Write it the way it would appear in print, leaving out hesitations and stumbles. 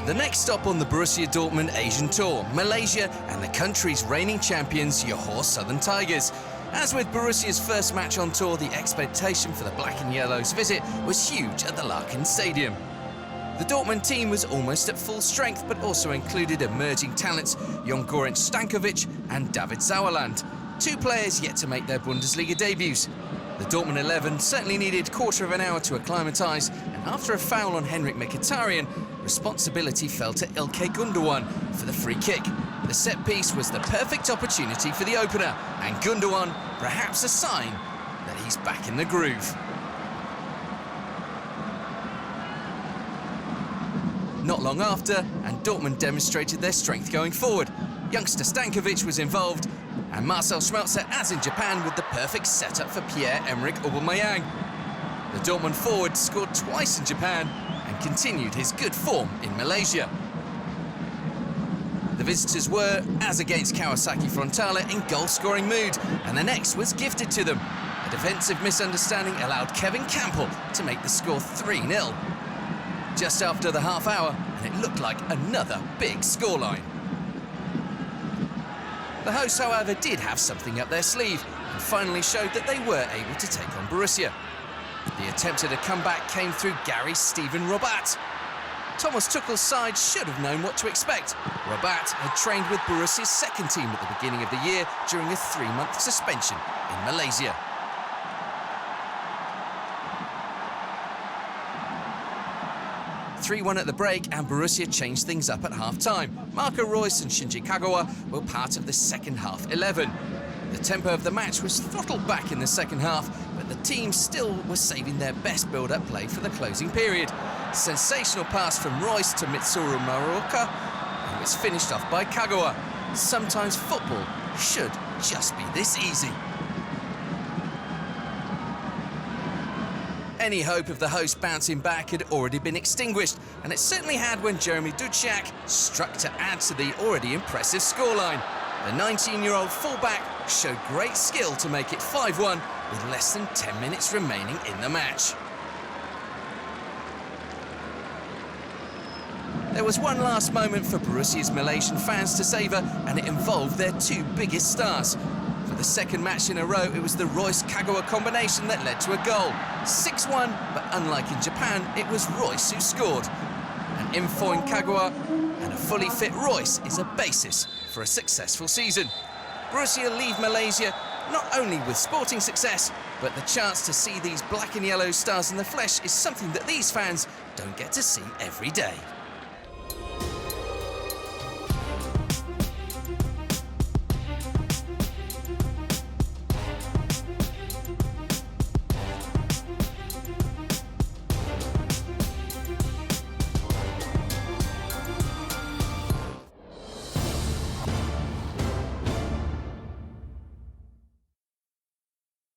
The next stop on the Borussia Dortmund Asian Tour, Malaysia and the country's reigning champions, Johor Southern Tigers. As with Borussia's first match on tour, the expectation for the Black and Yellows' visit was huge at the Larkin Stadium. The Dortmund team was almost at full strength, but also included emerging talents Gündogan Stankovic and David Sauerland, two players yet to make their Bundesliga debuts. The Dortmund 11 certainly needed a quarter of an hour to acclimatise, and after a foul on Henrik Mkhitaryan, responsibility fell to Ilkay Gündogan for the free kick. The set piece was the perfect opportunity for the opener, and Gündogan, perhaps a sign that he's back in the groove. Not long after, and Dortmund demonstrated their strength going forward. Youngster Stankovic was involved, and Marcel Schmelzer, as in Japan, with the perfect setup for Pierre-Emerick. The Dortmund forward scored twice in Japan and continued his good form in Malaysia. The visitors were, as against Kawasaki Frontale, in goal-scoring mood, and the next was gifted to them. A defensive misunderstanding allowed Kevin Campbell to make the score 3-0. Just after the half hour, and it looked like another big scoreline. The hosts, however, did have something up their sleeve and finally showed that they were able to take on Borussia. The attempt at a comeback came through Gary Steven Robat. Thomas Tuchel's side should have known what to expect. Robat had trained with Borussia's second team at the beginning of the year during a 3-month suspension in Malaysia. (3-1) at the break, and Borussia changed things up at half-time. Marco Reus and Shinji Kagawa were part of the second half 11. The tempo of the match was throttled back in the second half, but the team still was saving their best build-up play for the closing period. Sensational pass from Reus to Mitsuru Maruoka, and it was finished off by Kagawa. Sometimes football should just be this easy. Any hope of the host bouncing back had already been extinguished, and it certainly had when Jeremy Duciak struck to add to the already impressive scoreline. The 19-year-old fullback showed great skill to make it 5-1 with less than 10 minutes remaining in the match. There was one last moment for Borussia's Malaysian fans to savour, and it involved their two biggest stars. For the second match in a row, it was the Reus-Kagawa combination that led to a goal. 6-1, but unlike in Japan, it was Reus who scored. An in-form Kagawa and a fully fit Reus is a basis for a successful season. Borussia leave Malaysia not only with sporting success, but the chance to see these black and yellow stars in the flesh is something that these fans don't get to see every day.